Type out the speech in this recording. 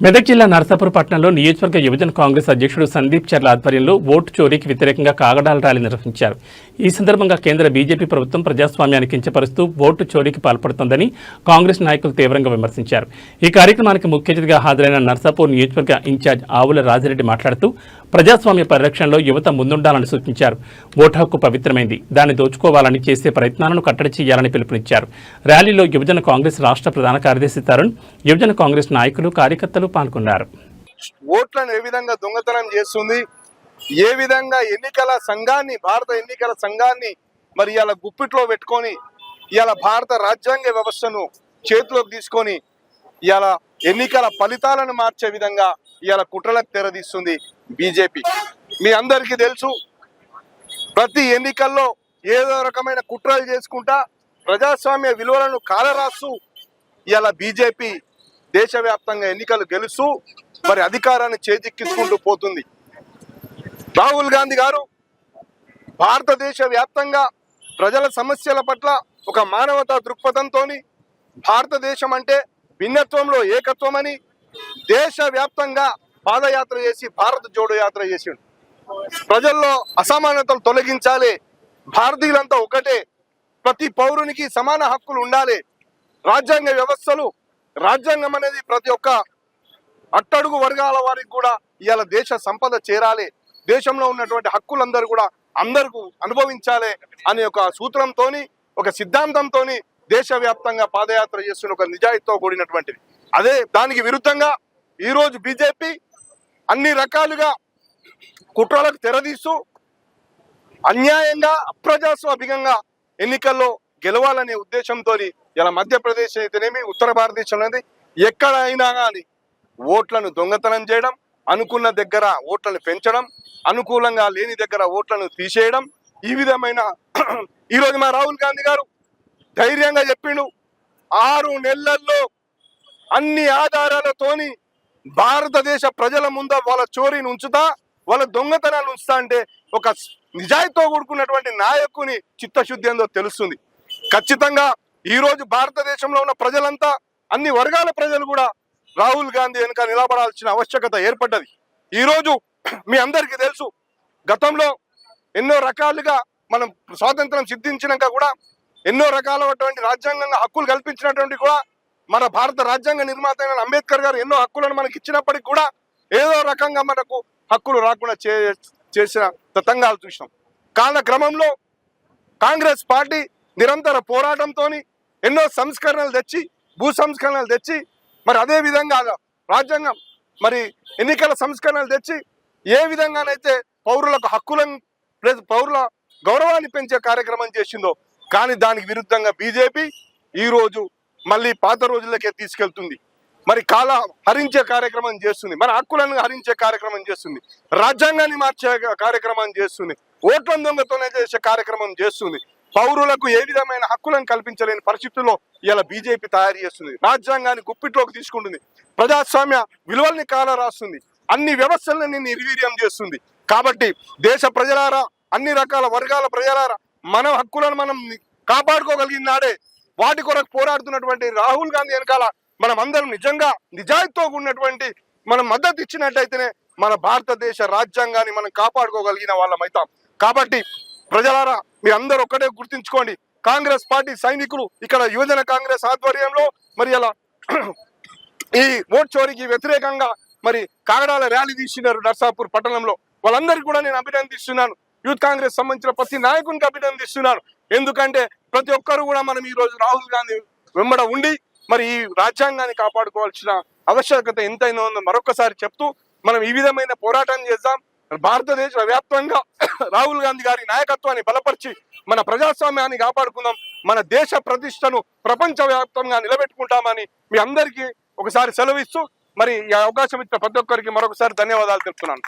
మెదక్ జిల్లా నర్సాపూర్ పట్టణంలో నియోజకవర్గ యువజన కాంగ్రెస్ అధ్యక్షుడు సందీప్ చర్ల ఆధ్వర్యంలో ఓటు చోరీకి వ్యతిరేకంగా కాగడాల ర్యాలీ నిర్వహించారు. ఈ సందర్భంగా కేంద్ర బీజేపీ ప్రభుత్వం ప్రజాస్వామ్యాన్ని కించపరుస్తూ ఓటు చోరీకి పాల్పడుతోందని కాంగ్రెస్ నాయకులు తీవ్రంగా విమర్శించారు. ఈ కార్యక్రమానికి ముఖ్య అతిథిగా హాజరైన నర్సాపూర్ నియోజకవర్గ ఇన్ఛార్జ్ ఆవుల రాజిరెడ్డి మాట్లాడుతూ ప్రజాస్వామ్య పరిరక్షణలో యువత ముందుండాలని సూచించారు. ఓటు హక్కు పవిత్రమైంది, దాన్ని దోచుకోవాలని చేసే ప్రయత్నాలను కట్టడి చేయాలని పిలుపునిచ్చారు. ర్యాలీలో యువజన కాంగ్రెస్ రాష్ట్ర ప్రధాన కార్యదర్శి తరుణ్, యువజన కాంగ్రెస్ నాయకులు, కార్యకర్తలు పాల్గొన్నారు. ఓట్లను ఏ విధంగా దొంగతనం చేస్తుంది, ఏ విధంగా ఎన్నికల సంఘాన్ని, భారత ఎన్నికల సంఘాన్ని మరి ఇలా గుప్పిట్లో పెట్టుకొని ఇలా భారత రాజ్యాంగ వ్యవస్థను చేతిలోకి తీసుకొని ఇలా ఎన్నికల ఫలితాలను మార్చే విధంగా ఇలా కుట్రలకు తెరదీస్తుంది బీజేపీ. మీ అందరికీ తెలుసు, ప్రతి ఎన్నికల్లో ఏదో రకమైన కుట్రలు చేసుకుంటా ప్రజాస్వామ్య విలువలను కాలరాస్తూ ఇలా బీజేపీ దేశవ్యాప్తంగా ఎన్నికలు గెలుస్తూ మరి అధికారాన్ని చేజిక్కించుకుంటూ పోతుంది. రాహుల్ గాంధీ గారు భారతదేశ వ్యాప్తంగా ప్రజల సమస్యల పట్ల ఒక మానవతా దృక్పథంతో భారతదేశం అంటే భిన్నత్వంలో ఏకత్వం అని దేశవ్యాప్తంగా పాదయాత్ర చేసి భారత్ జోడో యాత్ర చేసిండు. ప్రజల్లో అసమానతలు తొలగించాలి, భారతీయులంతా ఒకటే, ప్రతి పౌరునికి సమాన హక్కులు ఉండాలి, రాజ్యాంగ వ్యవస్థలు, రాజ్యాంగం అనేది ప్రతి ఒక్క అట్టడుగు వర్గాల వారికి కూడా ఇవాళ దేశ సంపద చేరాలి, దేశంలో ఉన్నటువంటి హక్కులందరూ కూడా అందరికీ అనుభవించాలి అనే ఒక సూత్రంతో, ఒక సిద్ధాంతంతో దేశవ్యాప్తంగా పాదయాత్ర చేస్తున్న ఒక నిజాయితీతో కూడినటువంటిది. అదే దానికి విరుద్ధంగా ఈరోజు బీజేపీ అన్ని రకాలుగా కుట్రలకు తెరదీస్తూ అన్యాయంగా, అప్రజాస్వామికంగా ఎన్నికల్లో గెలవాలనే ఉద్దేశంతో ఇలా మధ్యప్రదేశ్ అయితేనేమి, ఉత్తర భారతదేశంలో ఎక్కడైనా కానీ ఓట్లను దొంగతనం చేయడం, అనుకున్న దగ్గర ఓట్లను పెంచడం, అనుకూలంగా లేని దగ్గర ఓట్లను తీసేయడం, ఈ విధమైన ఈరోజు మా రాహుల్ గాంధీ గారు ధైర్యంగా చెప్పిండు, 6 నెలల్లో అన్ని ఆధారాలతోని భారతదేశ ప్రజల ముందు వాళ్ళ చోరీని ఉంచుతా, వాళ్ళ దొంగతనాలు ఉంచుతా అంటే ఒక నిజాయితీతో కూడుకున్నటువంటి నాయకుని చిత్తశుద్ధి ఏందో తెలుస్తుంది. ఖచ్చితంగా ఈరోజు భారతదేశంలో ఉన్న ప్రజలంతా, అన్ని వర్గాల ప్రజలు కూడా రాహుల్ గాంధీ వెనుక నిలబడాల్సిన ఆవశ్యకత ఏర్పడ్డది. ఈరోజు మీ అందరికీ తెలుసు, గతంలో ఎన్నో రకాలుగా మనం స్వాతంత్రం సిద్ధించినాక కూడా ఎన్నో రకాలైనటువంటి రాజ్యాంగంగా హక్కులు కల్పించినటువంటి కూడా మన భారత రాజ్యాంగ నిర్మాత అయిన అంబేద్కర్ గారు ఎన్నో హక్కులను మనకి ఇచ్చినప్పటికీ కూడా ఏదో రకంగా మనకు హక్కులు రాకుండా చేసిన తతంగాలు చూసినాం. కాలక్రమంలో కాంగ్రెస్ పార్టీ నిరంతర పోరాటంతో ఎన్నో సంస్కరణలు తెచ్చి, భూ సంస్కరణలు తెచ్చి, మరి అదే విధంగా రాజ్యాంగం మరి ఎన్నికల సంస్కరణలు తెచ్చి ఏ విధంగానైతే పౌరులకు హక్కులను, పౌరుల గౌరవాన్ని పెంచే కార్యక్రమం చేసిందో, కానీ దానికి విరుద్ధంగా బీజేపీ ఈరోజు మళ్ళీ పాత రోజులకే తీసుకెళ్తుంది. మరి కాల హరించే కార్యక్రమం చేస్తుంది, మన హక్కులను హరించే కార్యక్రమం చేస్తుంది, రాజ్యాంగాన్ని మార్చే కార్యక్రమం చేస్తుంది, ఓట్ల దొంగతోనే చేసే కార్యక్రమం చేస్తుంది. పౌరులకు ఏ విధమైన హక్కులను కల్పించలేని పరిస్థితుల్లో ఇలా బీజేపీ తయారు చేస్తుంది. రాజ్యాంగాన్ని గుప్పిట్లోకి తీసుకుంటుంది, ప్రజాస్వామ్య విలువల్ని కాల రాస్తుంది, అన్ని వ్యవస్థలని నిర్వీర్యం చేస్తుంది. కాబట్టి దేశ ప్రజలారా, అన్ని రకాల వర్గాల ప్రజలారా, మన హక్కులను మనం కాపాడుకోగలిగిన నాడే వాటి కొరకు పోరాడుతున్నటువంటి రాహుల్ గాంధీ వెనకాల మనం అందరం నిజంగా నిజాయితీతో ఉన్నటువంటి మనం మద్దతు ఇచ్చినట్టయితేనే మన భారతదేశ రాజ్యాంగాన్ని మనం కాపాడుకోగలిగిన వాళ్ళం అవుతాం. కాబట్టి ప్రజలారా, మీ అందరూ ఒక్కటే గుర్తుంచుకోండి, కాంగ్రెస్ పార్టీ సైనికులు ఇక్కడ యువజన కాంగ్రెస్ ఆధ్వర్యంలో మరి అలా ఈ ఓట్ చోరీకి వ్యతిరేకంగా మరి కాగడాల ర్యాలీ తీసినారు నర్సాపూర్ పట్టణంలో. వాళ్ళందరికీ కూడా నేను అభినందిస్తున్నాను. యూత్ కాంగ్రెస్ సంబంధించిన ప్రతి నాయకునికి అభినందిస్తున్నాను. ఎందుకంటే ప్రతి ఒక్కరు కూడా మనం ఈ రోజు రాహుల్ గాంధీ వెంబడ ఉండి మరి ఈ రాజ్యాంగాన్ని కాపాడుకోవాల్సిన ఆవశ్యకత ఎంతైనా ఉందో మరొకసారి చెప్తూ మనం ఈ విధమైన పోరాటం చేద్దాం. భారతదేశ వ్యాప్తంగా రాహుల్ గాంధీ గారి నాయకత్వాన్ని బలపరిచి మన ప్రజాస్వామ్యాన్ని కాపాడుకుందాం, మన దేశ ప్రతిష్టను ప్రపంచ వ్యాప్తంగా నిలబెట్టుకుంటామని మీ అందరికీ ఒకసారి సెలవిస్తూ మరి ఈ అవకాశం ఇచ్చిన ప్రతి ఒక్కరికి మరొకసారి ధన్యవాదాలు తెలుపుతున్నాను.